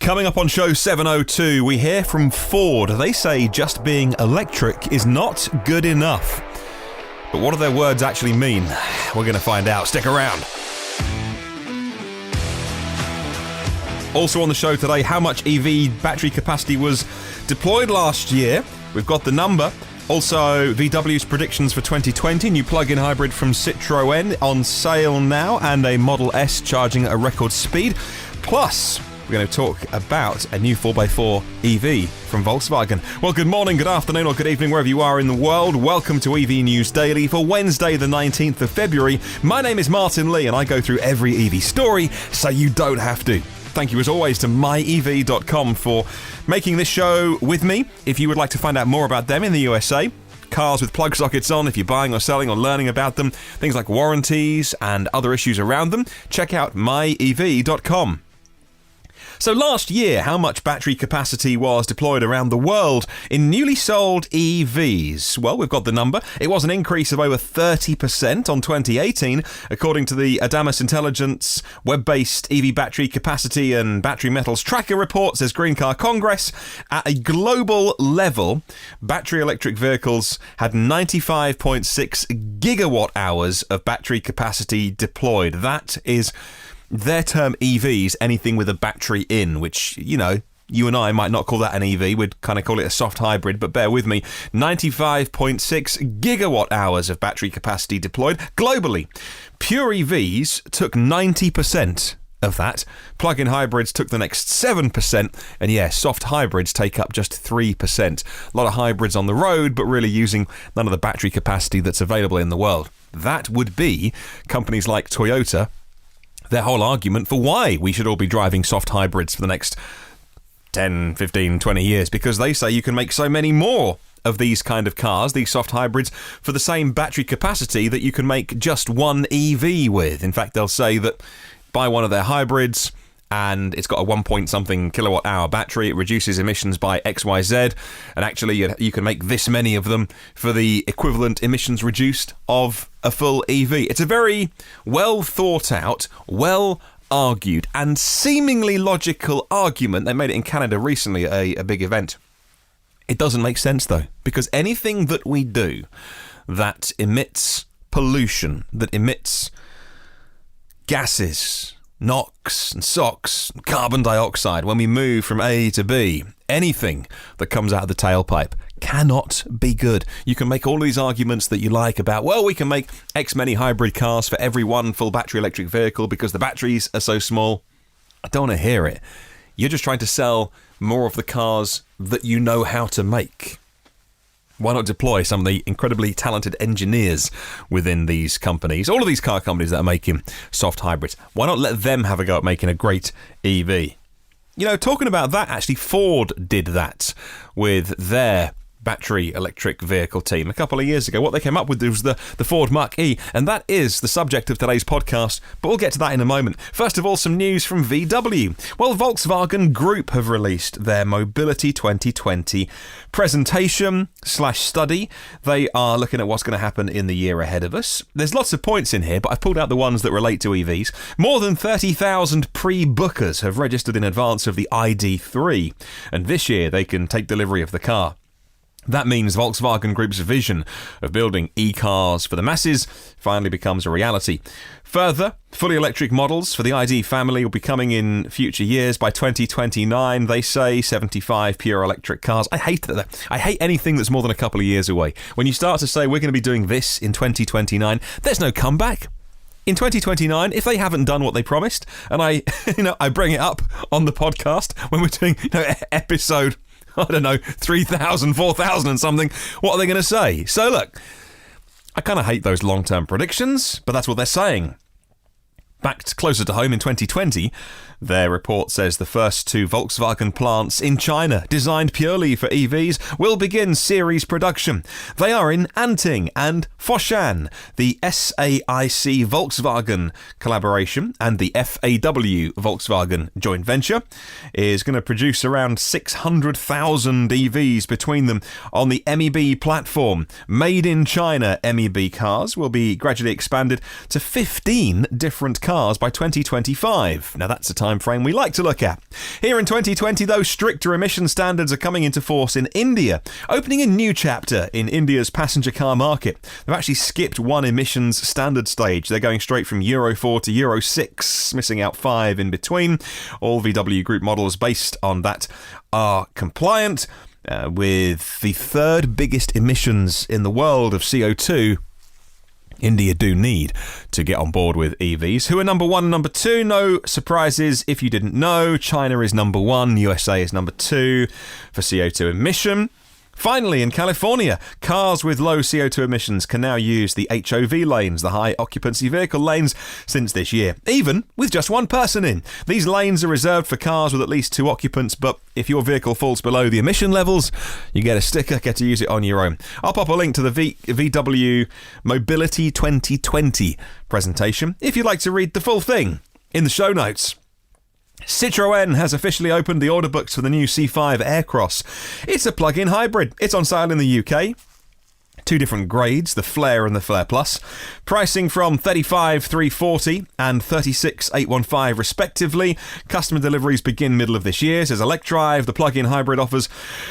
Coming up on show 702, we hear from Ford. They say just being electric is not good enough. But what do their words actually mean? We're going to find out. Stick around. Also on the show today, how much EV battery capacity was deployed last year? We've got the number. Also, VW's predictions for 2020, new plug-in hybrid from Citroen on sale now, and a Model S charging at a record speed. Plus, we're going to talk about a new 4x4 EV from Volkswagen. Well, good morning, good afternoon, or good evening, wherever you are in the world. Welcome to EV News Daily for Wednesday, the 19th of February. My name is Martyn Lee, and I go through every EV story so you don't have to. Thank you, as always, to myev.com for making this show with me. If you would like to find out more about them in the USA, cars with plug sockets on, if you're buying or selling or learning about them, things like warranties and other issues around them, check out myev.com. So last year, how much battery capacity was deployed around the world in newly sold EVs? Well, we've got the number. It was an increase of over 30% on 2018, according to the Adamas Intelligence web-based EV battery capacity and battery metals tracker report, says Green Car Congress. At a global level, battery electric vehicles had 95.6 gigawatt hours of battery capacity deployed. That is their term EVs, anything with a battery in, which, you know, you and I might not call that an EV. We'd kind of call it a soft hybrid, but bear with me. 95.6 gigawatt hours of battery capacity deployed globally. Pure EVs took 90% of that. Plug-in hybrids took the next 7%. And yeah, soft hybrids take up just 3%. A lot of hybrids on the road, but really using none of the battery capacity that's available in the world. That would be companies like Toyota, their whole argument for why we should all be driving soft hybrids for the next 10, 15, 20 years, because they say you can make so many more of these kind of cars, these soft hybrids, for the same battery capacity that you can make just one EV with. In fact, they'll say that buy one of their hybrids and it's got a 1-point-something kilowatt hour battery, it reduces emissions by XYZ, and actually you can make this many of them for the equivalent emissions reduced of a full EV. It's a very well thought out, well argued, and seemingly logical argument. They made it in Canada recently at a big event. It doesn't make sense though, because anything that we do that emits pollution, that emits gases, NOx and SOx, and carbon dioxide, when we move from A to B, anything that comes out of the tailpipe cannot be good. You can make all these arguments that you like about, well, we can make X many hybrid cars for every one full battery electric vehicle because the batteries are so small. I don't want to hear it. You're just trying to sell more of the cars that you know how to make. Why not deploy some of the incredibly talented engineers within these companies, all of these car companies that are making soft hybrids? Why not let them have a go at making a great EV? You know, talking about that, actually, Ford did that with their battery electric vehicle team a couple of years ago. What they came up with was the Ford Mach-E, and that is the subject of today's podcast, but we'll get to that in a moment. First of all, some news from VW. Well, Volkswagen Group have released their Mobility 2020 presentation/study. They are looking at what's going to happen in the year ahead of us. There's lots of points in here, but I've pulled out the ones that relate to EVs. More than 30,000 pre-bookers have registered in advance of the ID.3, and this year they can take delivery of the car. That means Volkswagen Group's vision of building e-cars for the masses finally becomes a reality. Further, fully electric models for the ID family will be coming in future years. By 2029, they say 75 pure electric cars. I hate that. I hate anything that's more than a couple of years away. When you start to say we're going to be doing this in 2029, there's no comeback. In 2029, if they haven't done what they promised, and I bring it up on the podcast when we're doing episode, I don't know, 3,000, 4,000 and something, what are they going to say? So look, I kind of hate those long-term predictions, but that's what they're saying. Back closer to home in 2020, their report says the first two Volkswagen plants in China, designed purely for EVs, will begin series production. They are in Anting and Foshan. The SAIC Volkswagen collaboration and the FAW Volkswagen joint venture is going to produce around 600,000 EVs between them on the MEB platform. Made in China MEB cars will be gradually expanded to 15 different cars by 2025. Now that's a time time frame we like to look at. Here in 2020, though, stricter emission standards are coming into force in India, opening a new chapter in India's passenger car market. They've actually skipped one emissions standard stage. They're going straight from Euro 4 to Euro 6, missing out 5 in between. All VW Group models based on that are compliant with the third biggest emissions in the world of CO2. India do need to get on board with EVs. Who are number one and number two? No surprises if you didn't know. China is number one, USA is number two for CO2 emission. Finally, in California, cars with low CO2 emissions can now use the HOV lanes, the high occupancy vehicle lanes, since this year, even with just one person in. These lanes are reserved for cars with at least 2 occupants, but if your vehicle falls below the emission levels, you get a sticker, get to use it on your own. I'll pop a link to the VW Mobility 2020 presentation if you'd like to read the full thing in the show notes. Citroen has officially opened the order books for the new C5 Aircross. It's a plug-in hybrid. It's on sale in the UK. 2 different grades, the Flare and the Flare Plus. Pricing from $35,340 and $36,815 respectively. Customer deliveries begin middle of this year. Says Electrive, the plug-in hybrid offers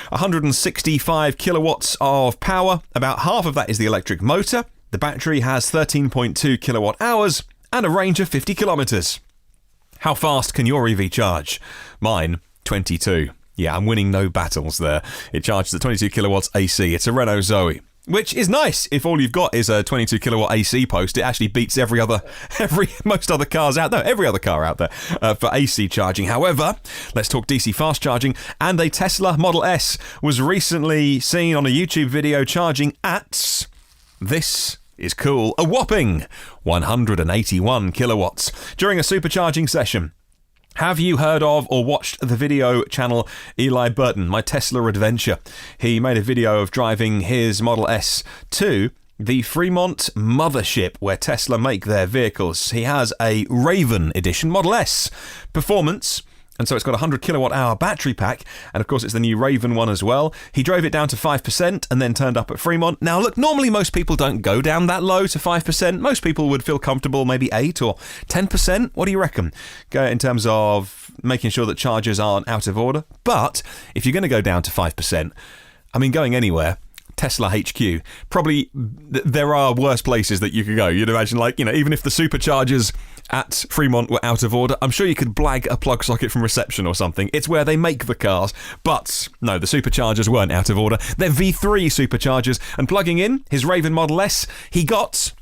165 kilowatts of power. About half of that is the electric motor. The battery has 13.2 kilowatt hours and a range of 50 kilometres. How fast can your EV charge? Mine, 22. Yeah, I'm winning no battles there. It charges at 22 kilowatts AC. It's a Renault Zoe, which is nice. If all you've got is a 22 kilowatt AC post, it actually beats every other car out there for AC charging. However, let's talk DC fast charging. And a Tesla Model S was recently seen on a YouTube video charging at this is cool, a whopping 181 kilowatts during a supercharging session. Have you heard of or watched the video channel Eli Burton, My Tesla Adventure? He made a video of driving his Model S to the Fremont mothership where Tesla make their vehicles. He has a Raven edition Model S performance, and so it's got a 100 kilowatt hour battery pack, and of course it's the new Raven one as well. He drove it down to 5% and then turned up at Fremont. Now look, normally most people don't go down that low to 5%. Most people would feel comfortable maybe 8 or 10%. What do you reckon? Go in terms of making sure that chargers aren't out of order. But if you're going to go down to 5%, I mean, going anywhere, Tesla HQ, probably there are worse places that you could go. You'd imagine, like, you know, even if the superchargers at Fremont were out of order, I'm sure you could blag a plug socket from reception or something. It's where they make the cars. But no, the superchargers weren't out of order. They're V3 superchargers, and plugging in his Raven Model S, he got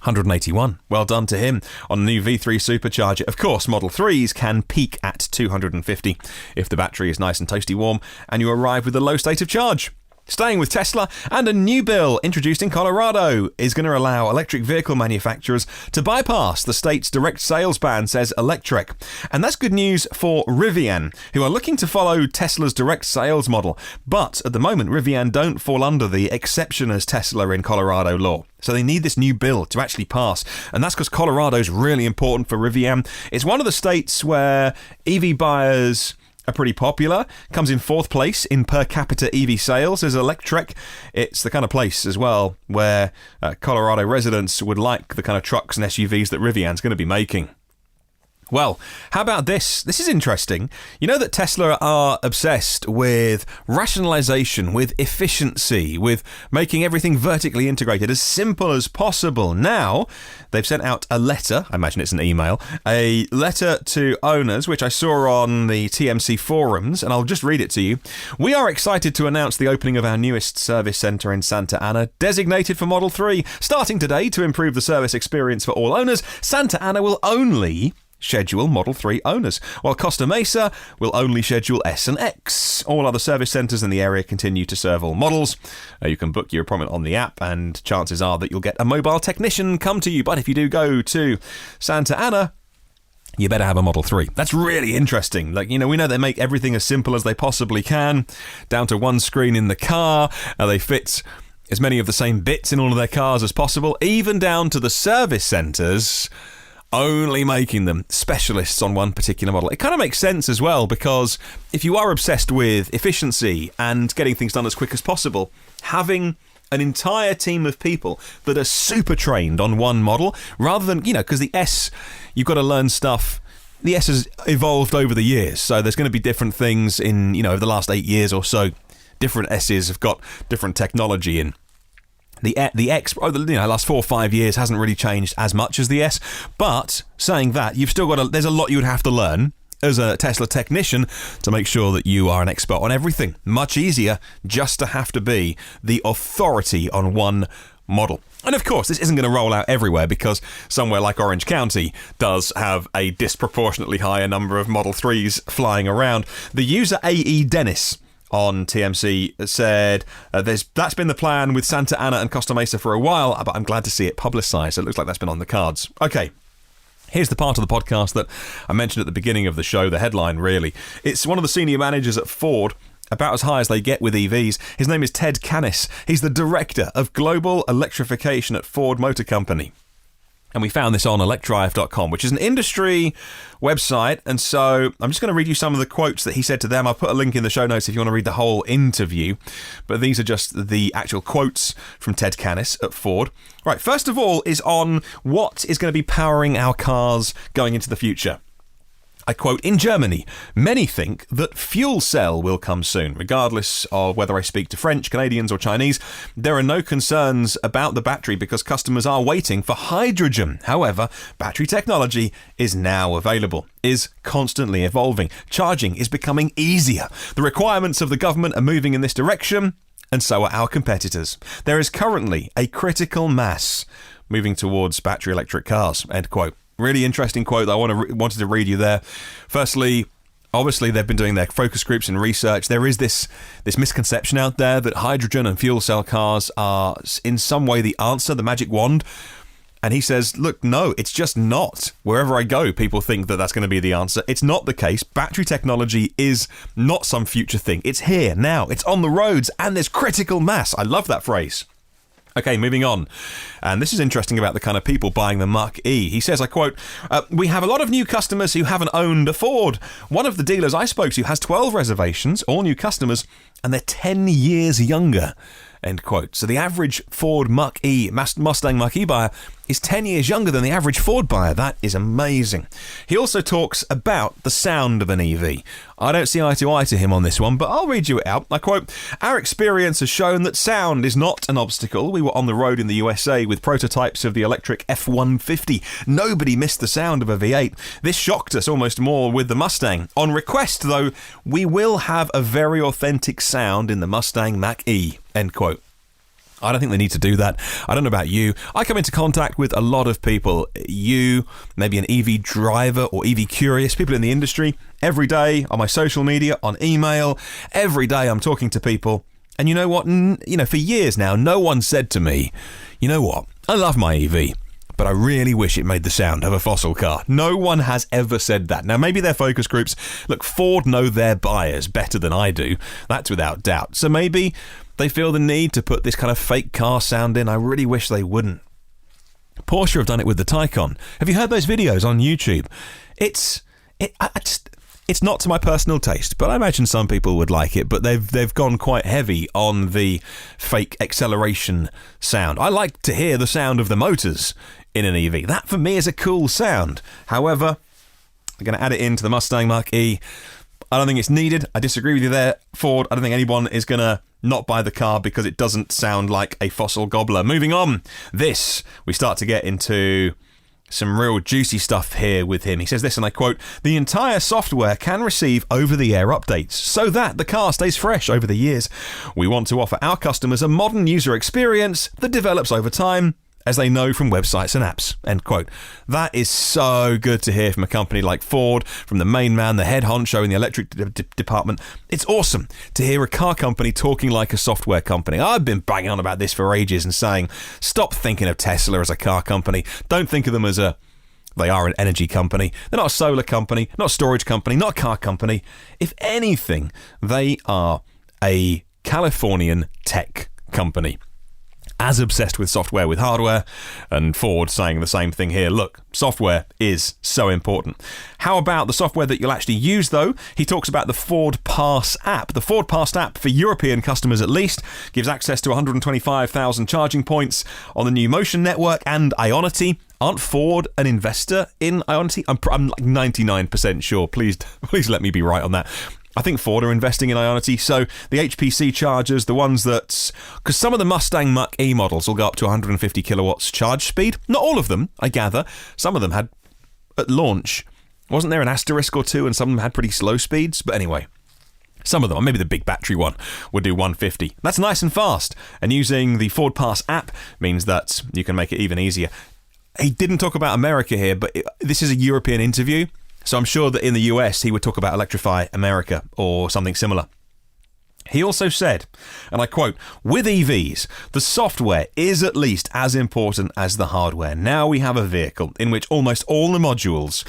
181. Well done to him on a new V3 supercharger. Of course, Model 3s can peak at 250 if the battery is nice and toasty warm and you arrive with a low state of charge. Staying with Tesla, and a new bill introduced in Colorado is going to allow electric vehicle manufacturers to bypass the state's direct sales ban, says Electrek. And that's good news for Rivian, who are looking to follow Tesla's direct sales model. But at the moment, Rivian don't fall under the exception as Tesla in Colorado law. So they need this new bill to actually pass. And that's because Colorado's really important for Rivian. It's one of the states where EV buyers are pretty popular. Comes in 4th place in per capita EV sales as Electrek. It's the kind of place as well where Colorado residents would like the kind of trucks and SUVs that Rivian's going to be making. Well, how about this? This is interesting. You know that Tesla are obsessed with rationalization, with efficiency, with making everything vertically integrated, as simple as possible. Now, they've sent out a letter, I imagine it's an email, a letter to owners, which I saw on the TMC forums, and I'll just read it to you. We are excited to announce the opening of our newest service centre in Santa Ana, designated for Model 3. Starting today to improve the service experience for all owners, Santa Ana will only schedule Model 3 owners, while Costa Mesa will only schedule S and X. All other service centres in the area continue to serve all models. You can book your appointment on the app, and chances are that you'll get a mobile technician come to you. But if you do go to Santa Ana, you better have a Model 3. That's really interesting. Like, you know, we know they make everything as simple as they possibly can, down to one screen in the car. They fit as many of the same bits in all of their cars as possible, even down to the service centres only making them specialists on one particular model. It kind of makes sense as well, because if you are obsessed with efficiency and getting things done as quick as possible, having an entire team of people that are super trained on one model, rather than, you know, because the S, you've got to learn stuff the S has evolved over the years, so there's going to be different things in, over the last 8 years or so. Different S's have got different technology in. The X, last 4 or 5 years hasn't really changed as much as the S. But saying that, you've still got there's a lot you would have to learn as a Tesla technician to make sure that you are an expert on everything. Much easier just to have to be the authority on one model. And of course, this isn't going to roll out everywhere because somewhere like Orange County does have a disproportionately higher number of Model 3s flying around. The user AE Dennis on TMC said that's been the plan with Santa Ana and Costa Mesa for a while, but I'm glad to see it publicised. So it looks like that's been on the cards. Okay. Here's the part of the podcast that I mentioned at the beginning of the show, the headline, really. It's one of the senior managers at Ford, about as high as they get with EVs. His name is Ted Canis. He's the director of global electrification at Ford Motor Company. And we found this on electrive.com, which is an industry website. And so I'm just going to read you some of the quotes that he said to them. I'll put a link in the show notes if you want to read the whole interview. But these are just the actual quotes from Ted Canis at Ford. Right, first of all is on what is going to be powering our cars going into the future. I quote, "In Germany, many think that fuel cell will come soon. Regardless of whether I speak to French, Canadians or Chinese, there are no concerns about the battery because customers are waiting for hydrogen. However, battery technology is now available, is constantly evolving. Charging is becoming easier. The requirements of the government are moving in this direction, and so are our competitors. There is currently a critical mass moving towards battery electric cars," end quote. Really interesting quote that I wanted to read you there. Firstly, obviously they've been doing their focus groups and research. There is this misconception out there that hydrogen and fuel cell cars are in some way the answer, the magic wand. And he says, look, no, it's just not. Wherever I go, people think that that's going to be the answer. It's not the case. Battery technology is not some future thing. It's here now. It's on the roads and there's critical mass. I love that phrase. Okay, moving on. And this is interesting about the kind of people buying the Mach-E. He says, I quote, "We have a lot of new customers who haven't owned a Ford. One of the dealers I spoke to has 12 reservations, all new customers, and they're 10 years younger," end quote. So the average Ford Mach-E, Mustang Mach-E buyer is 10 years younger than the average Ford buyer. That is amazing. He also talks about the sound of an EV. I don't see eye to eye to him on this one, but I'll read you it out. I quote, "Our experience has shown that sound is not an obstacle. We were on the road in the USA with prototypes of the electric F-150. Nobody missed the sound of a V8. This shocked us almost more with the Mustang. On request, though, we will have a very authentic sound in the Mustang Mach-E," end quote. I don't think they need to do that. I don't know about you. I come into contact with a lot of people. You, maybe an EV driver or EV curious, people in the industry. Every day on my social media, on email, every day I'm talking to people. And you know what? For years now, no one said to me, you know what? I love my EV, but I really wish it made the sound of a fossil car. No one has ever said that. Now, maybe their focus groups, look, Ford know their buyers better than I do. That's without doubt. So maybe they feel the need to put this kind of fake car sound in. I really wish they wouldn't. Porsche have done it with the Taycan. Have you heard those videos on YouTube? It's not to my personal taste, but I imagine some people would like it. But they've gone quite heavy on the fake acceleration sound. I like to hear the sound of the motors in an EV. That for me is a cool sound. However, I'm going to add it into the Mustang Mach-E. I don't think it's needed. I disagree with you there, Ford. I don't think anyone is going to not buy the car because it doesn't sound like a fossil gobbler. Moving on. We start to get into some real juicy stuff here with him. He says this, and I quote, "The entire software can receive over-the-air updates so that the car stays fresh over the years. We want to offer our customers a modern user experience that develops over time, as they know from websites and apps," end quote. That is so good to hear from a company like Ford, from the main man, the head honcho in the electric department. It's awesome to hear a car company talking like a software company. I've been banging on about this for ages and saying, stop thinking of Tesla as a car company. Don't think of them as they are an energy company. They're not a solar company, not a storage company, not a car company. If anything, they are a Californian tech company. As obsessed with software, with hardware, and Ford saying the same thing here. Look, software is so important. How about the software that you'll actually use, though? He talks about the Ford Pass app. The Ford Pass app, for European customers at least, gives access to 125,000 charging points on the new Motion network and Ionity. Aren't Ford an investor in Ionity? I'm like 99% sure. Please let me be right on that. I think Ford are investing in Ionity, so the HPC chargers, the ones that... Because some of the Mustang Mach-E models will go up to 150 kilowatts charge speed. Not all of them, I gather. Some of them had, at launch, wasn't there an asterisk or two, and some of them had pretty slow speeds? But anyway, some of them, or maybe the big battery one, would do 150. That's nice and fast, and using the Ford Pass app means that you can make it even easier. He didn't talk about America here, but this is a European interview, so I'm sure that in the US he would talk about Electrify America or something similar. He also said, and I quote, "With EVs, the software is at least as important as the hardware. Now we have a vehicle in which almost all the modules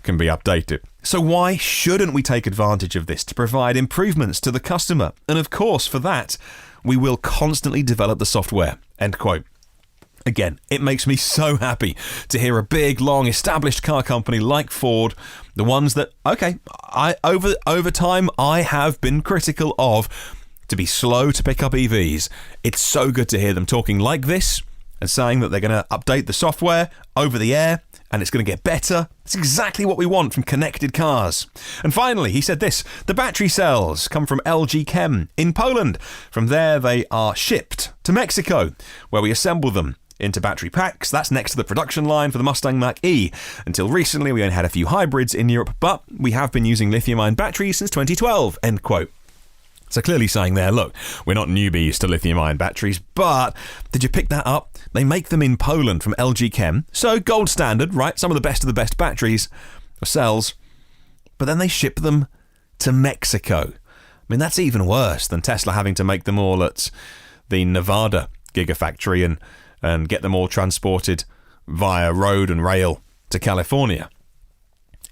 can be updated. So why shouldn't we take advantage of this to provide improvements to the customer? And of course, for that, we will constantly develop the software." End quote. Again, it makes me so happy to hear a big, long, established car company like Ford, the ones that, okay, over time I have been critical of, to be slow to pick up EVs. It's so good to hear them talking like this and saying that they're going to update the software over the air and it's going to get better. It's exactly what we want from connected cars. And finally, he said this: the battery cells come from LG Chem in Poland. From there, they are shipped to Mexico, where we assemble them into battery packs. That's next to the production line for the Mustang Mach-E. Until recently, we only had a few hybrids in Europe, but we have been using lithium-ion batteries since 2012, end quote. So clearly saying there, look, we're not newbies to lithium-ion batteries, but did you pick that up? They make them in Poland from LG Chem, so gold standard, right? Some of the best batteries or cells, but then they ship them to Mexico. I mean, that's even worse than Tesla having to make them all at the Nevada Gigafactory and get them all transported via road and rail to California.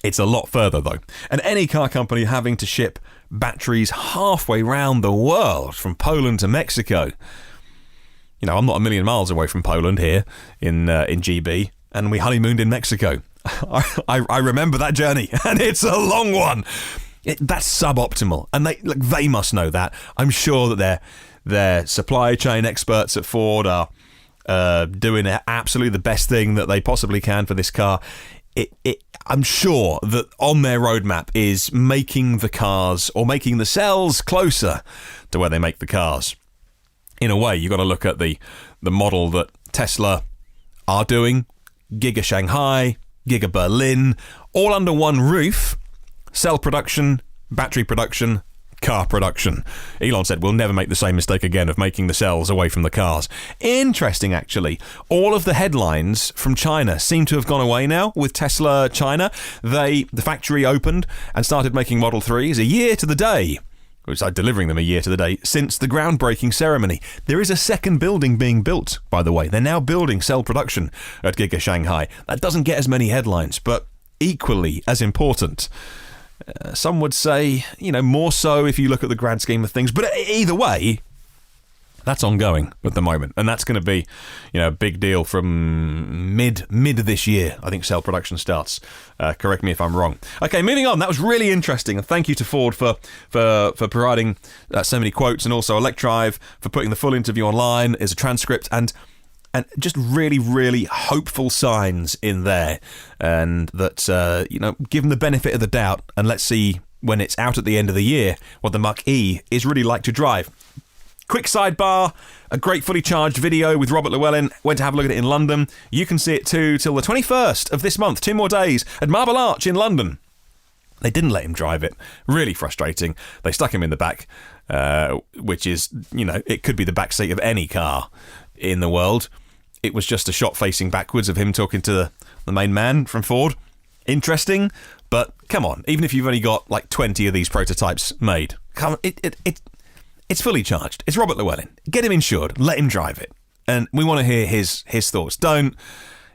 It's a lot further, though. And any car company having to ship batteries halfway round the world from Poland to Mexico. You know, I'm not a million miles away from Poland here in GB, and we honeymooned in Mexico. I remember that journey, and it's a long one. That's suboptimal, and they must know that. I'm sure that their supply chain experts at Ford are doing absolutely the best thing that they possibly can for this car. I'm sure that on their roadmap is making the cars or making the cells closer to where they make the cars. In a way, you've got to look at the model that Tesla are doing, Giga Shanghai, Giga Berlin, all under one roof: cell production, battery production, car production. Elon said we'll never make the same mistake again of making the cells away from the cars. Interesting, actually. All of the headlines from China seem to have gone away now with Tesla China. The factory opened and started making Model 3s a year to the day. Delivering them a year to the day since the groundbreaking ceremony. There is a second building being built, by the way. They're now building cell production at Giga Shanghai. That doesn't get as many headlines, but equally as important. Some would say, more so if you look at the grand scheme of things. But either way, that's ongoing at the moment. And that's going to be, a big deal from mid this year. I think cell production starts. Correct me if I'm wrong. Okay, moving on. That was really interesting. And thank you to Ford for providing so many quotes, and also Electrive for putting the full interview online as a transcript, and just really, really hopeful signs in there. And that, give them the benefit of the doubt, and let's see when it's out at the end of the year what the Mach-E is really like to drive. Quick sidebar, a great fully charged video with Robert Llewellyn. Went to have a look at it in London. You can see it too till the 21st of this month, 2 more days, at Marble Arch in London. They didn't let him drive it. Really frustrating. They stuck him in the back, which is, it could be the back seat of any car in the world. It was just a shot facing backwards of him talking to the main man from Ford. Interesting, but come on, even if you've only got like 20 of these prototypes made, come on, it's fully charged. It's Robert Llewellyn. Get him insured. Let him drive it. And we want to hear his thoughts.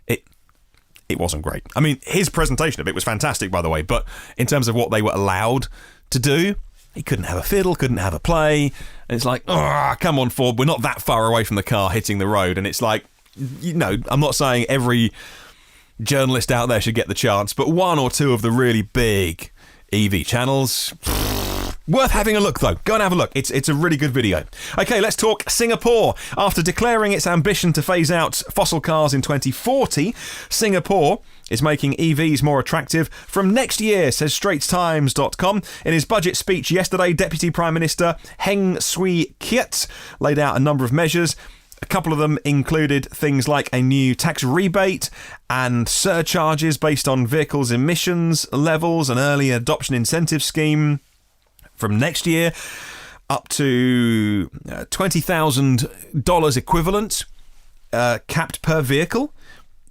It wasn't great. I mean, his presentation of it was fantastic, by the way, but in terms of what they were allowed to do, he couldn't have a fiddle, couldn't have a play. And it's like, come on, Ford, we're not that far away from the car hitting the road. And it's like, I'm not saying every journalist out there should get the chance, but one or two of the really big EV channels, Worth having a look, though. Go and have a look. It's a really good video. Okay, let's talk Singapore. After declaring its ambition to phase out fossil cars in 2040, Singapore is making EVs more attractive from next year, says StraitsTimes.com. In his budget speech yesterday, Deputy Prime Minister Heng Swee Keat laid out a number of measures. A couple of them included things like a new tax rebate and surcharges based on vehicles' emissions levels, an early adoption incentive scheme from next year, up to $20,000 equivalent, capped per vehicle.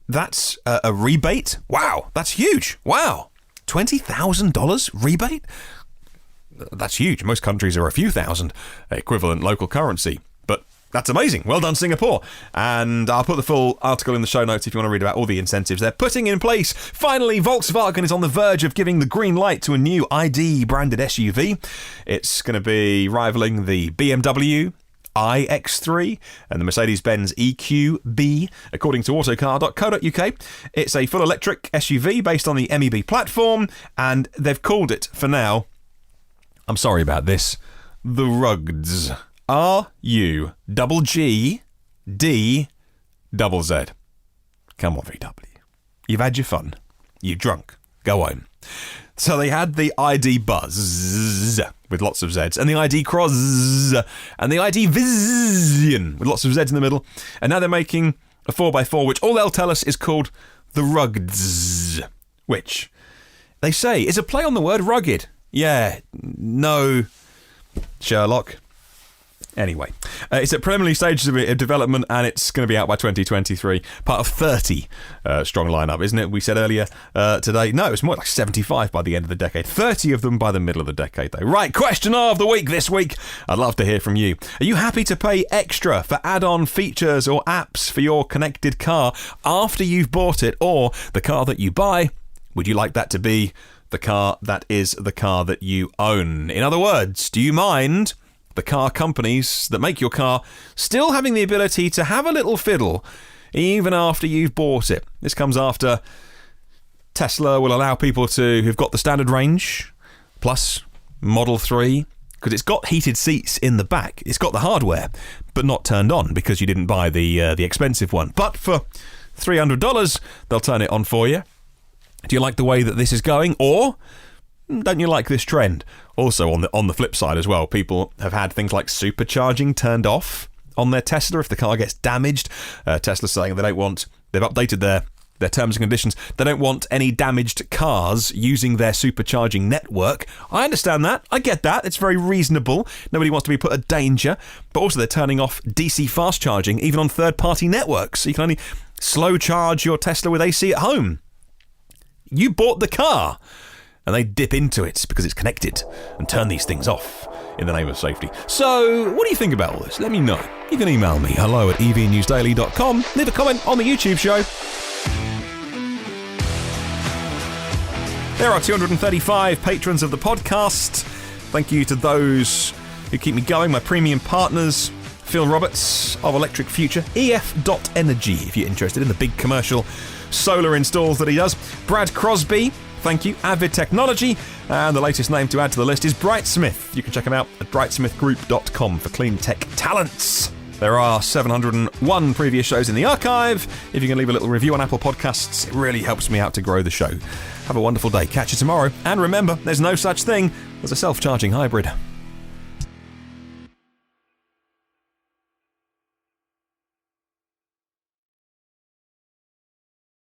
That's a rebate. Wow, that's huge. Wow, $20,000 rebate? That's huge. Most countries are a few thousand equivalent local currency. But that's amazing. Well done, Singapore. And I'll put the full article in the show notes if you want to read about all the incentives they're putting in place. Finally, Volkswagen is on the verge of giving the green light to a new ID-branded SUV. It's going to be rivaling the BMW iX3 and the Mercedes-Benz EQB, according to autocar.co.uk. It's a full electric SUV based on the MEB platform, and they've called it, for now, I'm sorry about this, the Ruggds. RUGGD-ZZ. Come on, VW. You've had your fun. You're drunk. Go home. So they had the ID Buzz with lots of Zs, and the ID Cross, and the ID Vision with lots of Zs in the middle. And now they're making a 4x4, which all they'll tell us is called the Ruggds, which they say is a play on the word rugged. Yeah, no, Sherlock. Anyway, it's at preliminary stages of development, and it's going to be out by 2023. Part of 30 strong lineup, isn't it? We said earlier today. No, it's more like 75 by the end of the decade. 30 of them by the middle of the decade, though. Right, question of the week this week. I'd love to hear from you. Are you happy to pay extra for add-on features or apps for your connected car after you've bought it, or the car that you buy? Would you like that to be the car that is the car that you own? In other words, do you mind the car companies that make your car still having the ability to have a little fiddle even after you've bought it? This comes after Tesla will allow people who've got the standard range plus Model 3, because it's got heated seats in the back. It's got the hardware, but not turned on because you didn't buy the expensive one. But for $300, they'll turn it on for you. Do you like the way that this is going, or don't you like this trend? Also, on the flip side as well, people have had things like supercharging turned off on their Tesla if the car gets damaged. Tesla's saying they've updated their terms and conditions. They don't want any damaged cars using their supercharging network. I understand that. I get that. It's very reasonable. Nobody wants to be put at danger. But also they're turning off DC fast charging even on third-party networks. So you can only slow charge your Tesla with AC at home. You bought the car, and they dip into it because it's connected and turn these things off in the name of safety. So, what do you think about all this? Let me know. You can email me, hello@evnewsdaily.com. Leave a comment on the YouTube show. There are 235 patrons of the podcast. Thank you to those who keep me going, my premium partners. Phil Roberts of Electric Future, EF.Energy, if you're interested in the big commercial solar installs that he does. Brad Crosby, thank you. Avid Technology, and the latest name to add to the list is Brightsmith. You can check him out at brightsmithgroup.com for clean tech talents. There are 701 previous shows in the archive. If you can leave a little review on Apple Podcasts, it really helps me out to grow the show. Have a wonderful day. Catch you tomorrow. And remember, there's no such thing as a self-charging hybrid.